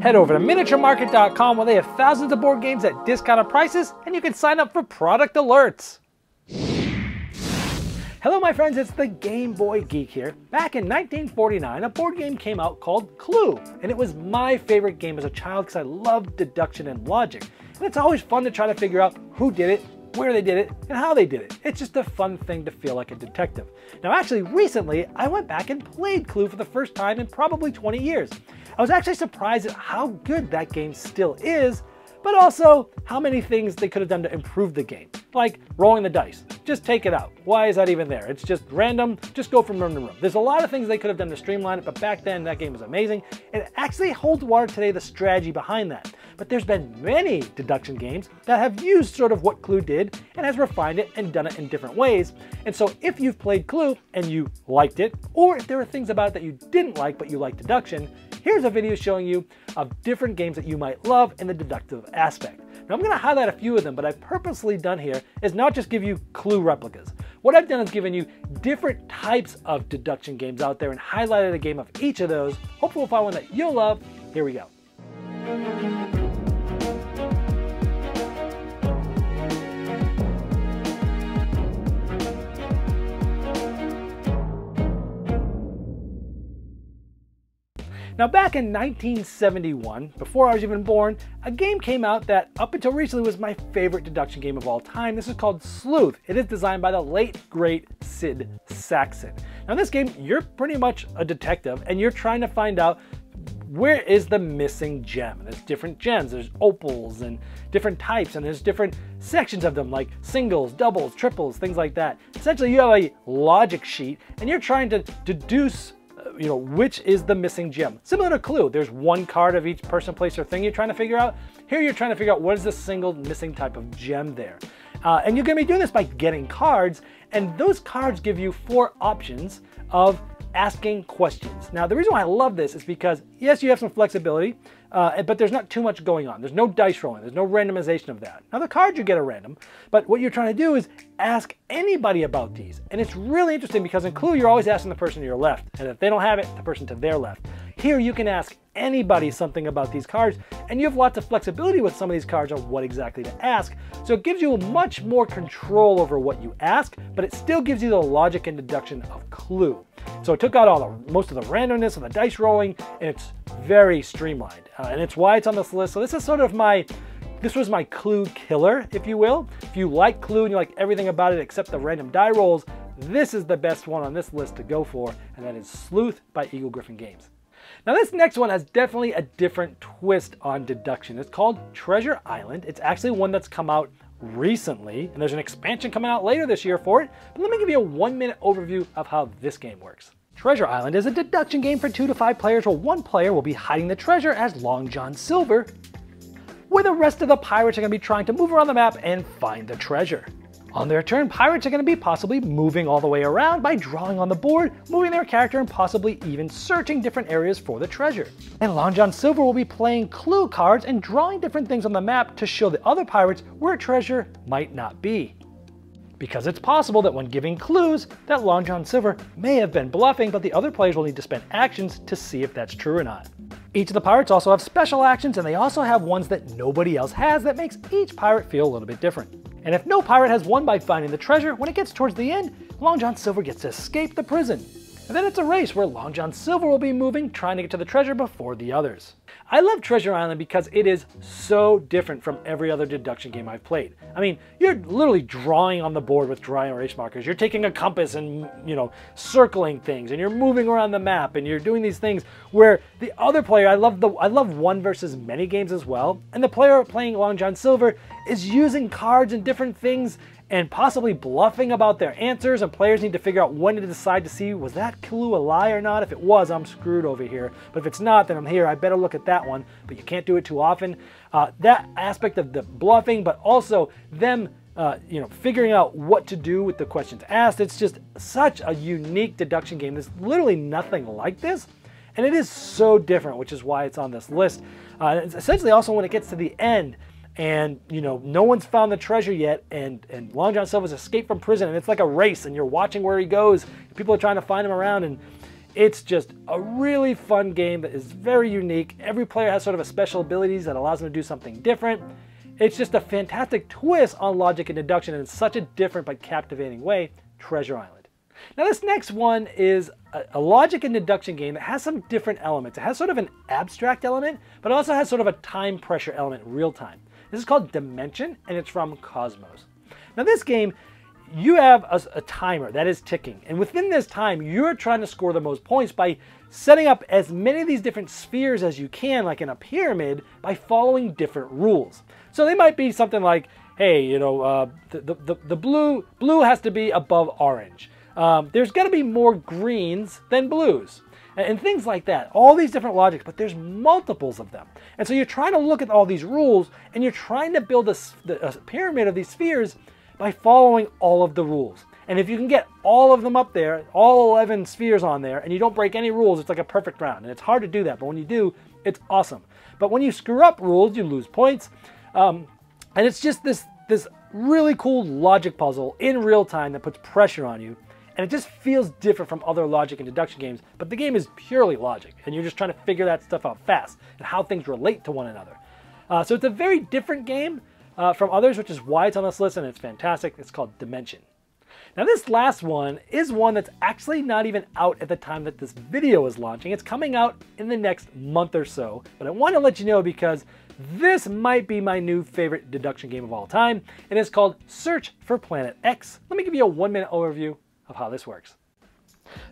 Head over to miniaturemarket.com where they have thousands of board games at discounted prices, and you can sign up for product alerts. Hello my friends, it's the Game Boy Geek here. Back in 1949, a board game came out called Clue, and it was my favorite game as a child because I loved deduction and logic. And it's always fun to try to figure out who did it, where they did it, and how they did it. It's just a fun thing to feel like a detective. Now actually recently, I went back and played Clue for the first time in probably 20 years. I was actually surprised at how good that game still is, but also how many things they could have done to improve the game. Like rolling the dice. Just take it out. Why is that even there? It's just random. Just go from room to room. There's a lot of things they could have done to streamline it, but back then that game was amazing. It actually holds water today, the strategy behind that. But there's been many deduction games that have used sort of what Clue did and has refined it and done it in different ways. And so if you've played Clue and you liked it, or if there are things about it that you didn't like but you like deduction, here's a video showing you of different games that you might love in the deductive aspect. Now I'm going to highlight a few of them, but I've purposely done here is not just give you Clue replicas. What I've done is given you different types of deduction games out there and highlighted a game of each of those. Hopefully we'll find one that you'll love. Here we go. Now back in 1971, before I was even born, a game came out that up until recently was my favorite deduction game of all time. This is called Sleuth. It is designed by the late, great Sid Sackson. Now in this game, you're pretty much a detective and you're trying to find out where is the missing gem. There's different gems, there's opals and different types, and there's different sections of them like singles, doubles, triples, things like that. Essentially you have a logic sheet and you're trying to deduce which is the missing gem. Similar to Clue, there's one card of each person, place, or thing you're trying to figure out. Here you're trying to figure out what is the single missing type of gem there. And you're going to be doing this by getting cards, and those cards give you 4 options of asking questions. Now the reason why I love this is because yes, you have some flexibility, but there's not too much going on. There's no dice rolling, there's no randomization of that. Now the cards you get are random, but what you're trying to do is ask anybody about these. And it's really interesting because in Clue you're always asking the person to your left, and if they don't have it, the person to their left. Here you can ask anybody something about these cards, and you have lots of flexibility with some of these cards on what exactly to ask. So it gives you much more control over what you ask, but it still gives you the logic and deduction of Clue. So it took out most of the randomness of the dice rolling, and it's very streamlined. And it's why it's on this list. So this is sort of this was my Clue killer, if you will. If you like Clue and you like everything about it except the random die rolls, this is the best one on this list to go for, and that is Sleuth by Eagle Gryphon Games. Now this next one has definitely a different twist on deduction. It's called Treasure Island. It's actually one that's come out recently, and there's an expansion coming out later this year for it. But let me give you a 1-minute overview of how this game works. Treasure Island is a deduction game for 2 to 5 players where one player will be hiding the treasure as Long John Silver, where the rest of the pirates are going to be trying to move around the map and find the treasure. On their turn, pirates are going to be possibly moving all the way around by drawing on the board, moving their character, and possibly even searching different areas for the treasure. And Long John Silver will be playing Clue cards and drawing different things on the map to show the other pirates where a treasure might not be. Because it's possible that when giving clues, that Long John Silver may have been bluffing, but the other players will need to spend actions to see if that's true or not. Each of the pirates also have special actions, and they also have ones that nobody else has that makes each pirate feel a little bit different. And if no pirate has won by finding the treasure, when it gets towards the end, Long John Silver gets to escape the prison. And then it's a race where Long John Silver will be moving, trying to get to the treasure before the others. I love Treasure Island because it is so different from every other deduction game I've played. I mean, you're literally drawing on the board with dry erase markers. You're taking a compass and, circling things, and you're moving around the map, and you're doing these things where the other player, I love one versus many games as well, and the player playing Long John Silver is using cards and different things and possibly bluffing about their answers, and players need to figure out when to decide to see, was that clue a lie or not? If it was, I'm screwed over here. But if it's not, then I'm here. I better look at that one. But you can't do it too often. That aspect of the bluffing, but also them figuring out what to do with the questions asked. It's just such a unique deduction game. There's literally nothing like this. And it is so different, which is why it's on this list. It's essentially also when it gets to the end, and no one's found the treasure yet, and Long John Silver's escaped from prison, and it's like a race, and you're watching where he goes. People are trying to find him around, and It's just a really fun game that is very unique. Every player has sort of a special abilities that allows them to do something different. It's just a fantastic twist on logic and deduction in such a different but captivating way, Treasure Island. Now this next one is a logic and deduction game that has some different elements. It has sort of an abstract element, but it also has sort of a time pressure element, real time. This is called Dimension, and it's from Cosmos. Now this game, you have a timer that is ticking, and within this time, you're trying to score the most points by setting up as many of these different spheres as you can, like in a pyramid, by following different rules. So they might be something like, hey, you know, the blue has to be above orange. There's going to be more greens than blues, and things like that. All these different logics, but there's multiples of them. And so you're trying to look at all these rules, and you're trying to build a pyramid of these spheres by following all of the rules. And if you can get all of them up there, all 11 spheres on there, and you don't break any rules, it's like a perfect round. And it's hard to do that, but when you do, it's awesome. But when you screw up rules, you lose points. And it's just this really cool logic puzzle in real time that puts pressure on you. And it just feels different from other logic and deduction games, but the game is purely logic, and you're just trying to figure that stuff out fast and how things relate to one another. So it's a very different game from others, which is why it's on this list, and it's fantastic. It's called Dimension. Now this last one is one that's actually not even out at the time that this video is launching. It's coming out in the next month or so, but I want to let you know because this might be my new favorite deduction game of all time, and it's called Search for Planet X. Let me give you a 1-minute overview of how this works.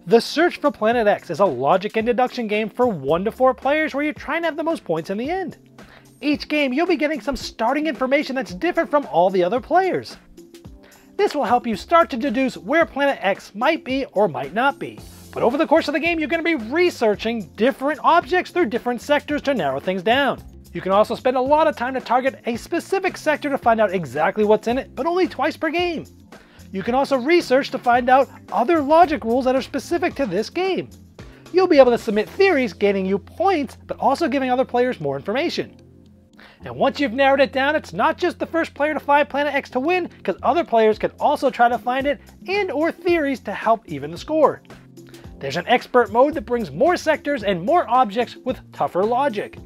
The Search for Planet X is a logic and deduction game for 1 to 4 players where you're trying to have the most points in the end. Each game, you'll be getting some starting information that's different from all the other players. This will help you start to deduce where Planet X might be or might not be. But over the course of the game, you're going to be researching different objects through different sectors to narrow things down. You can also spend a lot of time to target a specific sector to find out exactly what's in it, but only twice per game. You can also research to find out other logic rules that are specific to this game. You'll be able to submit theories, gaining you points, but also giving other players more information. And once you've narrowed it down, it's not just the first player to find Planet X to win, because other players can also try to find it and/or theories to help even the score. There's an expert mode that brings more sectors and more objects with tougher logic,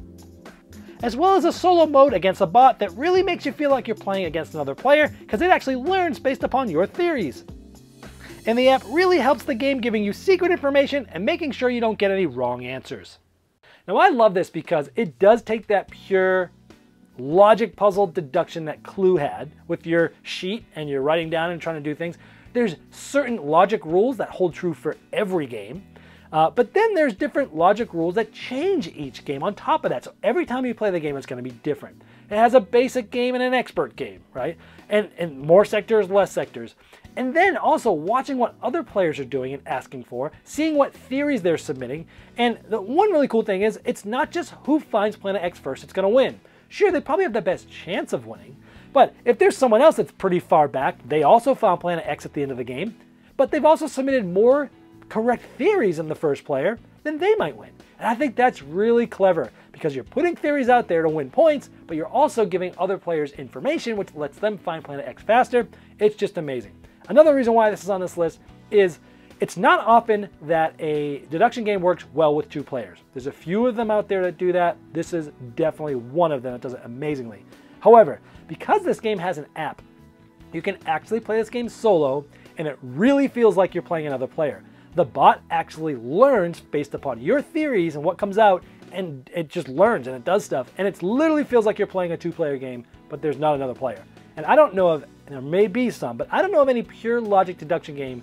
as well as a solo mode against a bot that really makes you feel like you're playing against another player because it actually learns based upon your theories. And the app really helps the game, giving you secret information and making sure you don't get any wrong answers. Now I love this because it does take that pure logic puzzle deduction that Clue had with your sheet and you're writing down and trying to do things. There's certain logic rules that hold true for every game. But then there's different logic rules that change each game on top of that. So every time you play the game, it's going to be different. It has a basic game and an expert game, right? And more sectors, less sectors. And then also watching what other players are doing and asking for, seeing what theories they're submitting. And the one really cool thing is it's not just who finds Planet X first that's going to win. Sure, they probably have the best chance of winning. But if there's someone else that's pretty far back, they also found Planet X at the end of the game, but they've also submitted more correct theories than the first player, then they might win. And I think that's really clever because you're putting theories out there to win points, but you're also giving other players information which lets them find Planet X faster. It's just amazing. Another reason why this is on this list is it's not often that a deduction game works well with 2 players. There's a few of them out there that do that. This is definitely one of them that does it amazingly. However, because this game has an app, you can actually play this game solo and it really feels like you're playing another player. The bot actually learns based upon your theories and what comes out, and it just learns and it does stuff. And it literally feels like you're playing a 2-player game, but there's not another player. And I don't know of, and there may be some, but I don't know of any pure logic deduction game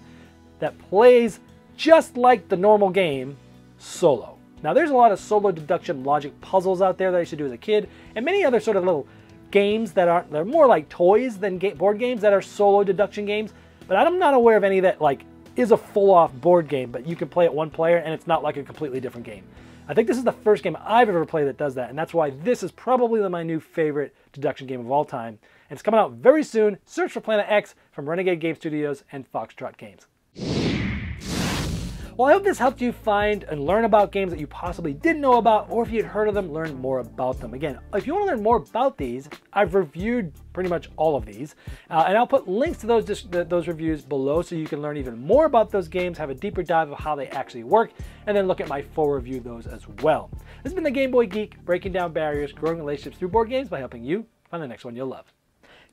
that plays just like the normal game solo. Now there's a lot of solo deduction logic puzzles out there that I used to do as a kid, and many other sort of little games that they're more like toys than board games that are solo deduction games, but I'm not aware of any that like is a full-off board game, but you can play it 1 player and it's not like a completely different game. I think this is the first game I've ever played that does that, and that's why this is probably my new favorite deduction game of all time. And it's coming out very soon. Search for Planet X from Renegade Game Studios and Foxtrot Games. Well, I hope this helped you find and learn about games that you possibly didn't know about, or if you had heard of them, learn more about them. Again, if you want to learn more about these, I've reviewed pretty much all of these, and I'll put links to those reviews below so you can learn even more about those games, have a deeper dive of how they actually work, and then look at my full review of those as well. This has been the Game Boy Geek, breaking down barriers, growing relationships through board games by helping you find the next one you'll love.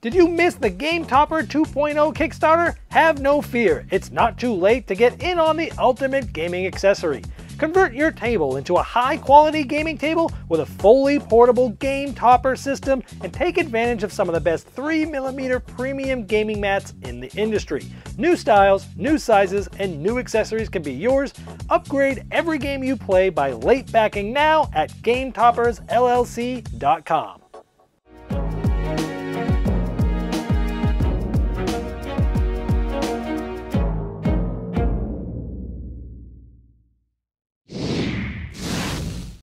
Did you miss the Game Topper 2.0 Kickstarter? Have no fear, it's not too late to get in on the ultimate gaming accessory. Convert your table into a high-quality gaming table with a fully portable Game Topper system and take advantage of some of the best 3mm premium gaming mats in the industry. New styles, new sizes, and new accessories can be yours. Upgrade every game you play by late backing now at GameToppersLLC.com.